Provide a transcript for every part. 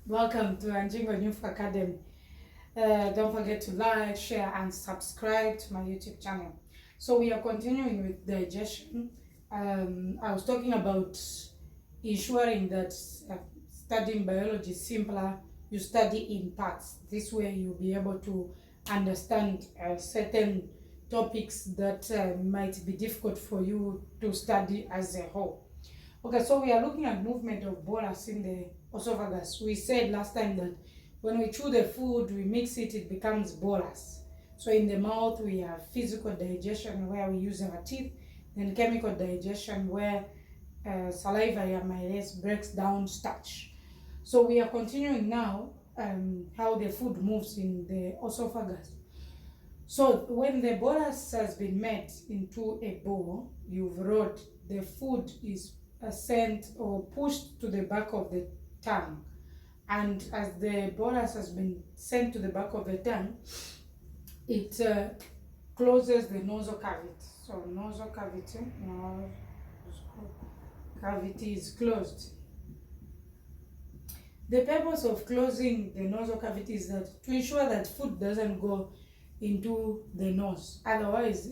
Welcome to Anjingo Youth Academy. Don't forget to like, share, and subscribe to my YouTube channel. So we are continuing with digestion. I was talking about ensuring that studying biology is simpler. You study in parts. This way you'll be able to understand certain topics that might be difficult for you to study as a whole. Okay, so we are looking at movement of bolus in the esophagus. We said last time that when we chew the food, we mix it, it becomes bolus. So in the mouth, we have physical digestion where we use our teeth, then chemical digestion where saliva amylase breaks down starch. So we are continuing now how the food moves in the esophagus. So when the bolus has been made into a bowl, you've wrote the food is sent or pushed to the back of the tongue. And as the bolus has been sent to the back of the tongue, it closes the nasal cavity. So nasal cavity is closed. The purpose of closing the nasal cavity is that to ensure that food doesn't go into the nose. Otherwise,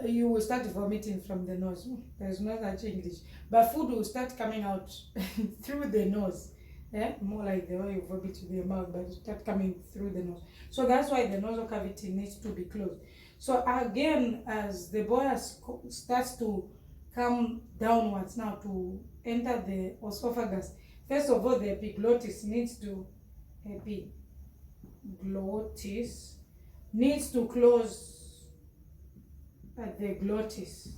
you will start vomiting from the nose. There's no such English. But food will start coming out through the nose. More like the way you vomit with your mouth, but it start coming through the nose. So that's why the nasal cavity needs to be closed. So again, as the bolus starts to come downwards now to enter the esophagus, first of all, the epiglottis needs to close at the glottis.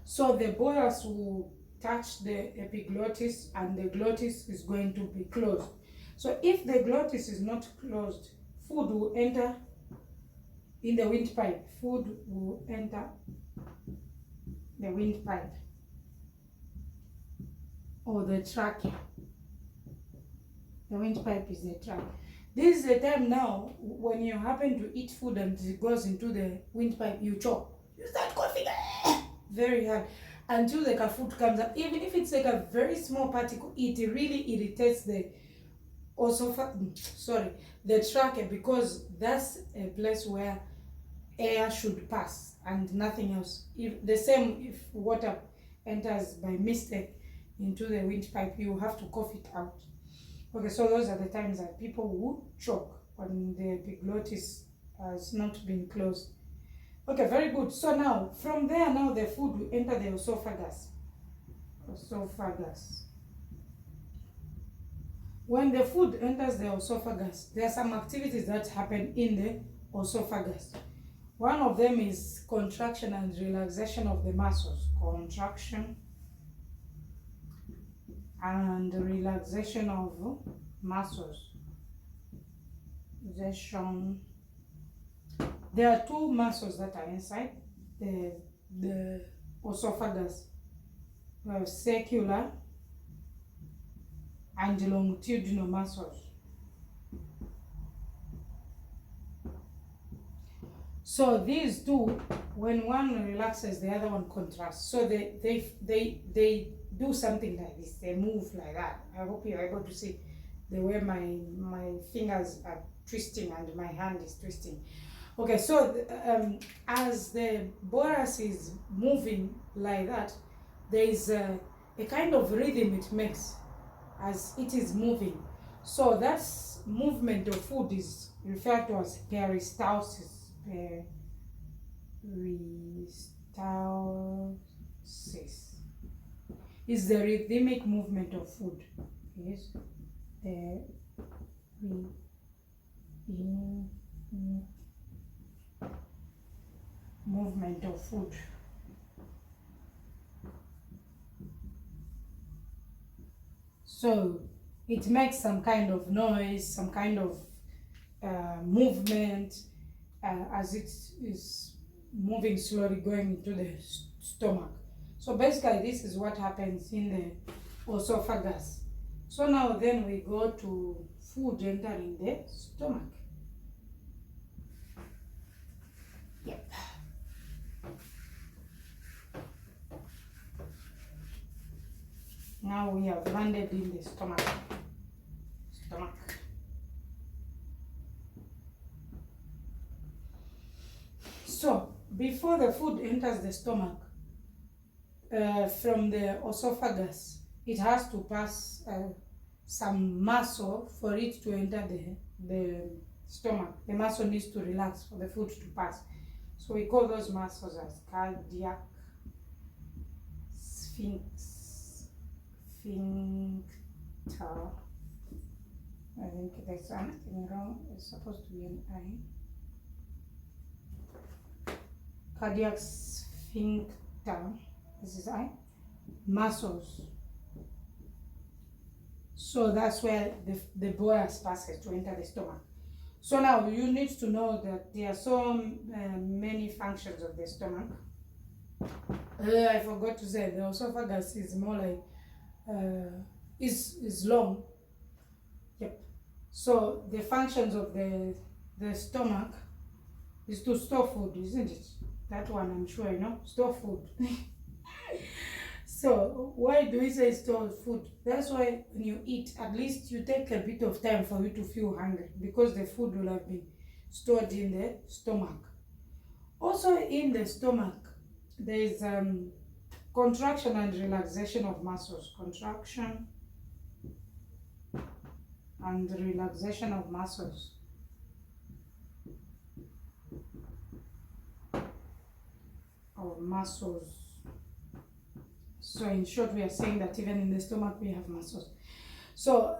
So the bolus will touch the epiglottis and the glottis is going to be closed. So if the glottis is not closed, food will enter in the windpipe. Food will enter the windpipe or the trachea. The windpipe is the trachea. This is the time now when you happen to eat food and it goes into the windpipe, you choke. You start coughing very hard until the food comes up. Even if it's like a very small particle, it really irritates the trachea, because that's a place where air should pass and nothing else. If water enters by mistake into the windpipe, you have to cough it out. Okay, so those are the times that people will choke when the epiglottis has not been closed. Okay, very good. So now, from there, now the food will enter the esophagus. When the food enters the esophagus, there are some activities that happen in the esophagus. One of them is contraction and relaxation of the muscles. Contraction and relaxation of muscles. There are two muscles that are inside the esophagus. We have circular and longitudinal muscles. So these two, when one relaxes, the other one contracts. So they do something like this. They move like that. I hope you're able to see the way my fingers are twisting and my hand is twisting. Okay, so as the bolus is moving like that, there is a kind of rhythm it makes as it is moving. So that movement of food is referred to as peristalsis. Peristalsis is the rhythmic movement of food. Yes, movement of food. So it makes some kind of noise, some kind of movement as it is moving slowly going into the stomach. So basically this is what happens in the esophagus. So now then we go to food entering the stomach. Yep. Now we have landed in the stomach. So before the food enters the stomach, from the esophagus, it has to pass some muscle for it to enter the stomach. The muscle needs to relax for the food to pass. So we call those muscles as cardiac, sphincter. I think there's something wrong. It's supposed to be an I. Cardiac sphincter. This is I. Muscles. So that's where the bowels passes to enter the stomach. So now you need to know that there are so many functions of the stomach. I forgot to say the esophagus is more like is long. Yep. So the functions of the stomach is to store food, isn't it? That one I'm sure you know. Store food. So why do we say store food? That's why when you eat, at least you take a bit of time for you to feel hungry, because the food will have been stored in the stomach. Also in the stomach, there is contraction and relaxation of muscles. Contraction and relaxation of muscles. So in short, we are saying that even in the stomach we have muscles. So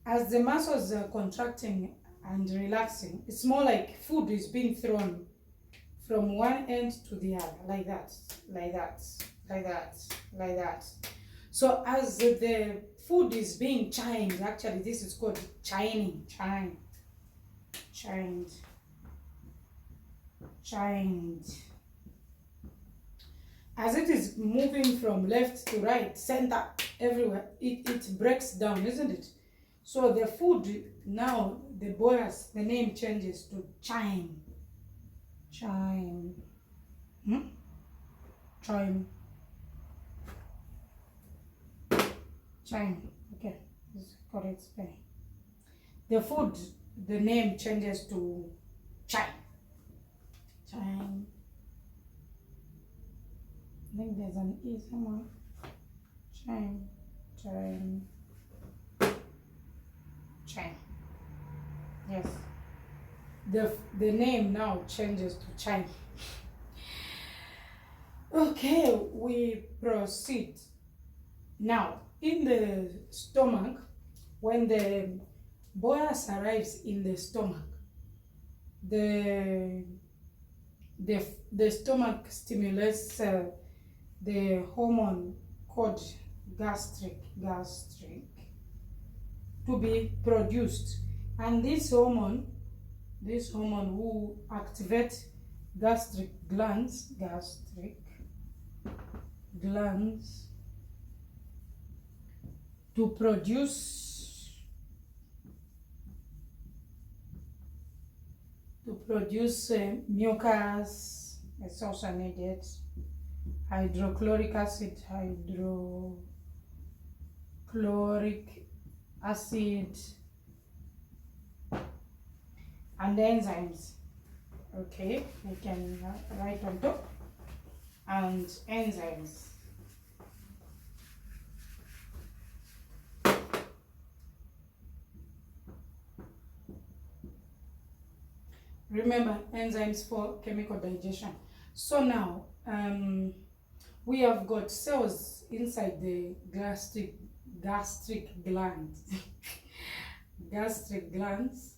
as the muscles are contracting and relaxing, it's more like food is being thrown from one end to the other, like that, like that, like that, like that. So as the food is being chimed, actually this is called chimed. As it is moving from left to right, center, everywhere, it breaks down, isn't it? So the food now, the bowels, the name changes to chime. Chime. Okay, this is correct spelling. The food, the name changes to chime. I think there's an E somewhere. Chime. Yes. The name now changes to chime. Okay, we proceed. Now, in the stomach, when the bowels arrives in the stomach, the stomach stimulates the hormone called gastric to be produced, and this hormone will activate gastric glands to produce mucus. It's also needed. Hydrochloric acid, and enzymes. Okay, we can write on top. And enzymes. Remember, enzymes for chemical digestion. So now we have got cells inside the gastric glands. Gastric glands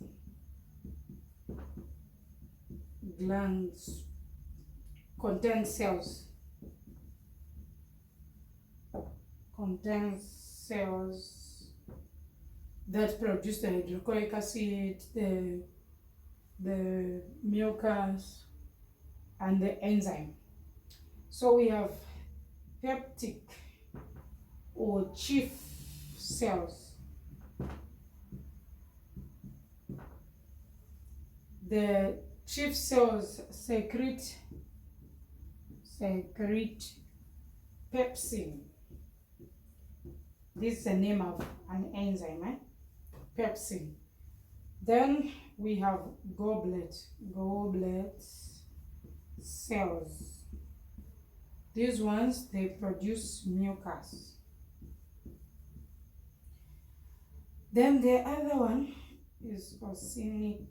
contain cells that produce the hydrochloric acid, the mucus, and the enzyme. So we have peptic or chief cells. The chief cells secrete pepsin. This is the name of an enzyme, pepsin. Then we have goblet cells. These ones, they produce mucus. Then the other one is oxinic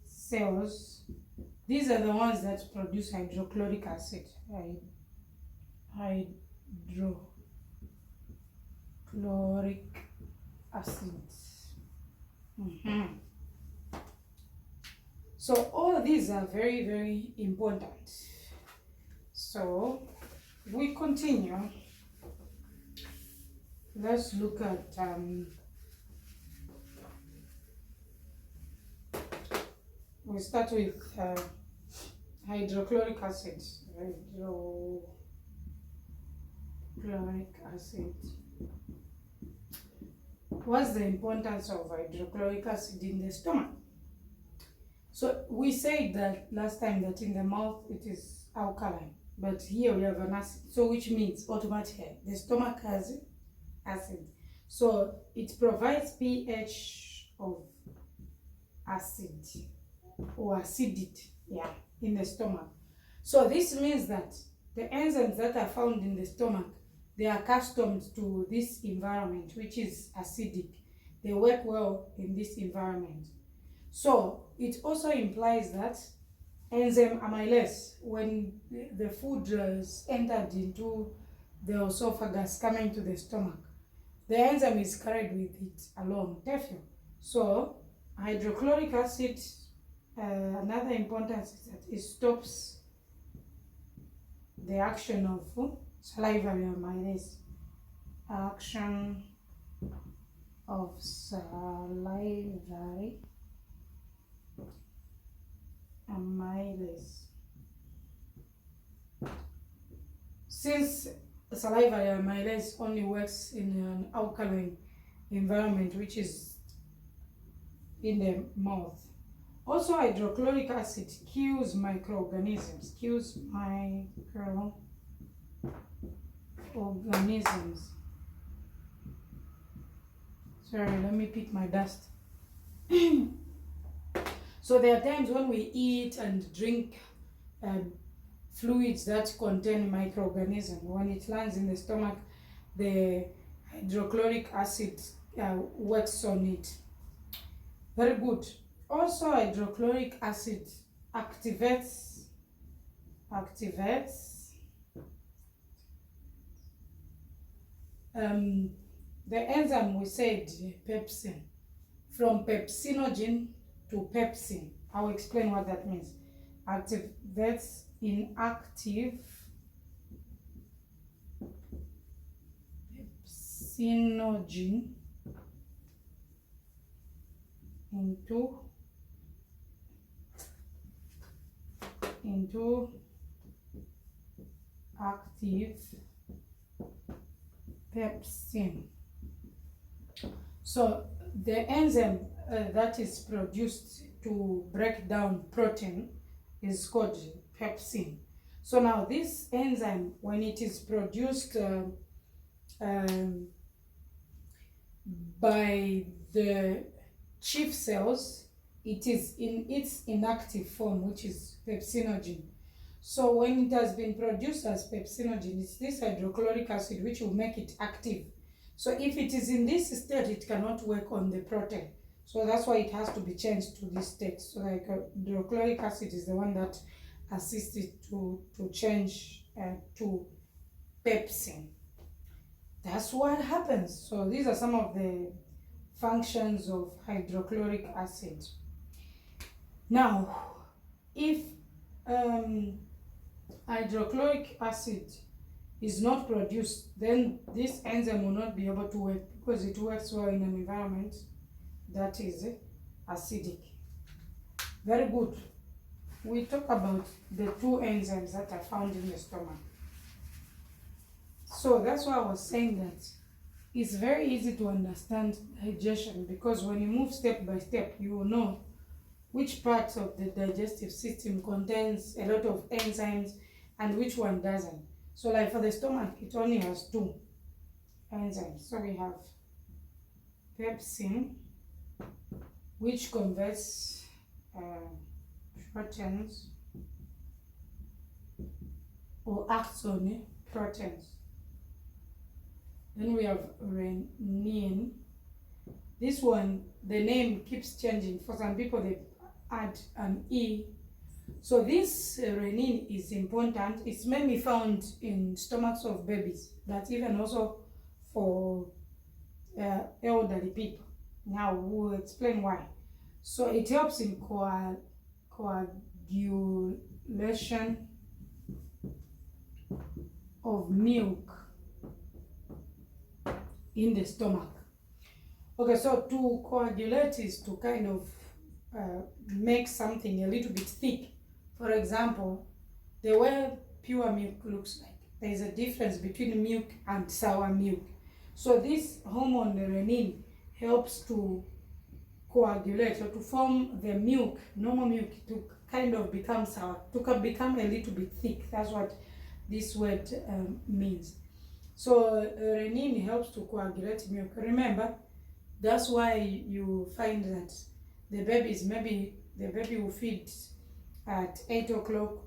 cells. These are the ones that produce hydrochloric acid. Hydrochloric acid. So all these are very, very important. So we continue. Let's look at we start with hydrochloric acid. Hydrochloric acid. What's the importance of hydrochloric acid in the stomach? So we said that last time that in the mouth it is alkaline, but here we have an acid. So which means automatically the stomach has acid. So it provides pH of acid or acidity, in the stomach. So this means that the enzymes that are found in the stomach, they are accustomed to this environment, which is acidic. They work well in this environment. So it also implies that enzyme amylase, when the food is entered into the esophagus coming to the stomach, the enzyme is carried with it along. So hydrochloric acid, another importance is that it stops the action of salivary amylase. Action of salivary amylase. Since salivary amylase only works in an alkaline environment, which is in the mouth. Also, hydrochloric acid kills microorganisms. Sorry, let me pick my dust. So there are times when we eat and drink fluids that contain microorganisms. When it lands in the stomach, the hydrochloric acid works on it. Very good. Also, hydrochloric acid activates the enzyme we said, pepsin, from pepsinogen to pepsin. I'll explain what that means. Activates inactive pepsinogen into active pepsin. So the enzyme that is produced to break down protein is called pepsin. So now this enzyme, when it is produced by the chief cells, it is in its inactive form, which is pepsinogen. So when it has been produced as pepsinogen, it's this hydrochloric acid which will make it active. So if it is in this state, it cannot work on the protein. So that's why it has to be changed to this state. So like hydrochloric acid is the one that assists it to change to pepsin. That's what happens. So these are some of the functions of hydrochloric acid. Now, if hydrochloric acid is not produced, then this enzyme will not be able to work because it works well in an environment that is acidic. Very good. We talk about the two enzymes that are found in the stomach. So that's why I was saying that it's very easy to understand digestion, because when you move step by step, you will know which parts of the digestive system contains a lot of enzymes and which one doesn't. So like for the stomach, it only has two enzymes. So we have pepsin, which converts proteins or acts on proteins. Then we have renin. This one, the name keeps changing. For some people, they add an E. So this renin is important. It's mainly found in stomachs of babies, but even also for elderly people. Now we'll explain why. So it helps in coagulation of milk in the stomach. Okay, so to coagulate is to kind of make something a little bit thick. For example, the way pure milk looks like, there is a difference between milk and sour milk. So this hormone renin helps to coagulate or to form the milk, normal milk, to kind of become sour, to become a little bit thick. That's what this word means. So renin helps to coagulate milk. Remember, that's why you find that the baby will feed at 8 o'clock,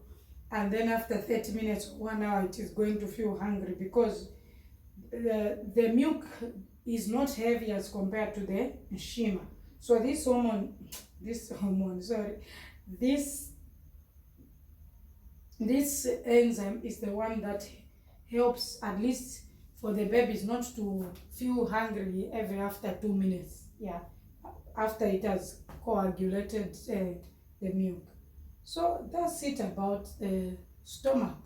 and then after 30 minutes, 1 hour, it is going to feel hungry, because the milk is not heavy as compared to the shima. So this enzyme is the one that helps, at least for the babies, not to feel hungry every after 2 minutes. Yeah, after it has coagulated the milk. So that's it about the stomach.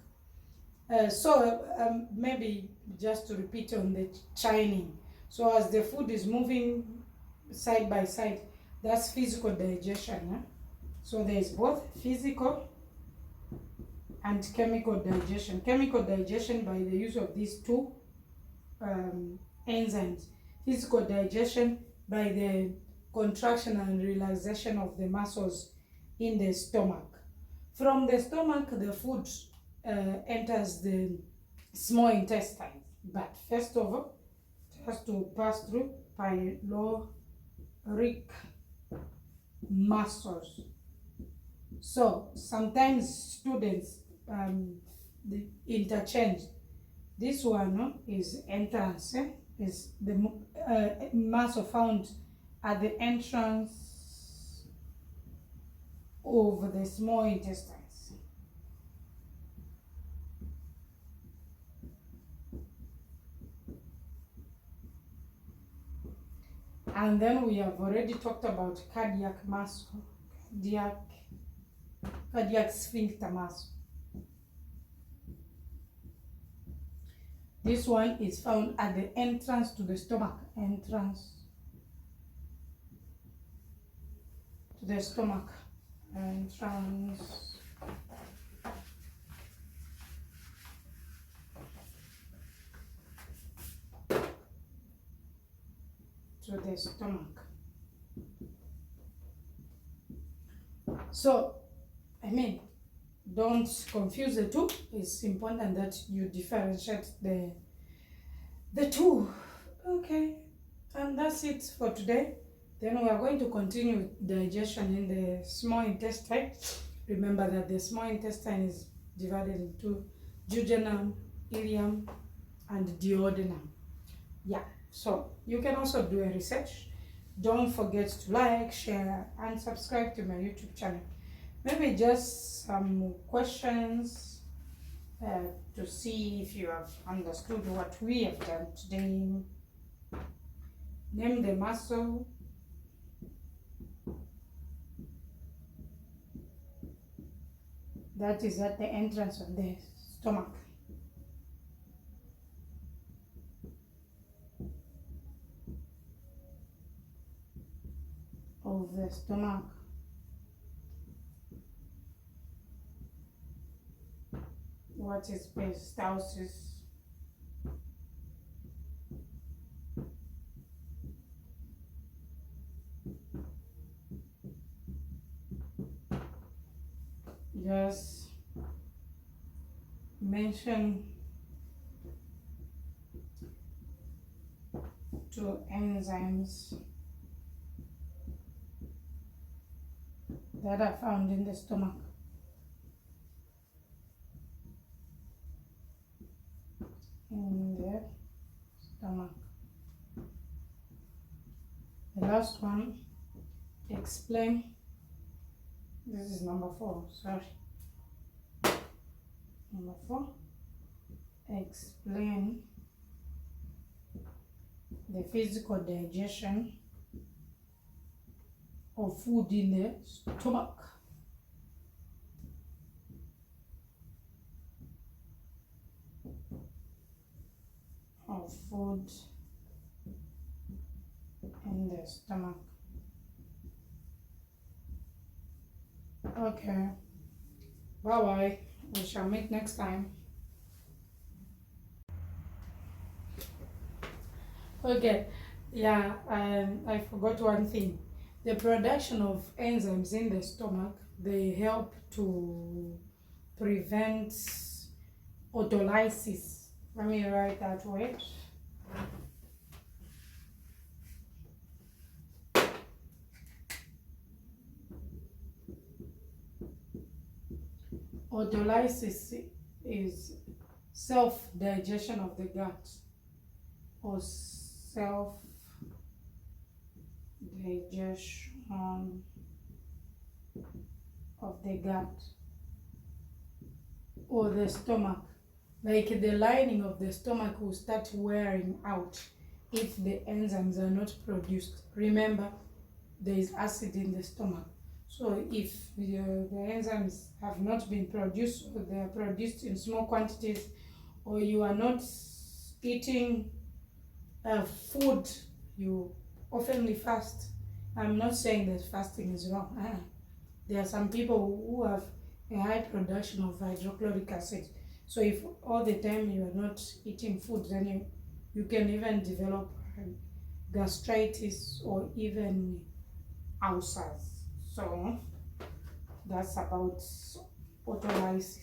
Maybe just to repeat on the churning. So as the food is moving side by side, that's physical digestion. Huh? So there is both physical and chemical digestion. Chemical digestion by the use of these two enzymes. Physical digestion by the contraction and relaxation of the muscles in the stomach. From the stomach, the food enters the small intestine, but first of all, it has to pass through pyloric muscles. So sometimes students interchange. This one is entrance, is the muscle found at the entrance of the small intestines. And then we have already talked about cardiac muscle, cardiac sphincter muscle. This one is found at the entrance to the stomach, entrance to the stomach, entrance to the stomach. So, don't confuse the two. It's important that you differentiate the two. Okay, and that's it for today. Then we are going to continue digestion in the small intestine. Remember that the small intestine is divided into duodenum, ileum, and duodenum. Yeah, so you can also do a research. Don't forget to like, share, and subscribe to my YouTube channel. Maybe just some questions to see if you have understood what we have done today. Name the muscle. That is at the entrance of the stomach. Of the stomach. What is peristalsis? Just mention to enzymes that are found in the stomach. In the stomach. The last one, explain. This is number 4, sorry. Number 4, explain the physical digestion of food in the stomach. Of food in the stomach. Okay, bye bye. We shall meet next time. Okay, yeah, I forgot one thing. The production of enzymes in the stomach, they help to prevent autolysis. Let me write that word. Autolysis is self-digestion of the gut, or self-digestion of the gut or the stomach. Like the lining of the stomach will start wearing out if the enzymes are not produced. Remember, there is acid in the stomach. So if the enzymes have not been produced, or they are produced in small quantities, or you are not eating food, you oftenly fast. I'm not saying that fasting is wrong. There are some people who have a high production of hydrochloric acid. So if all the time you are not eating food, then you can even develop gastritis or even ulcers. So that's about autolysis.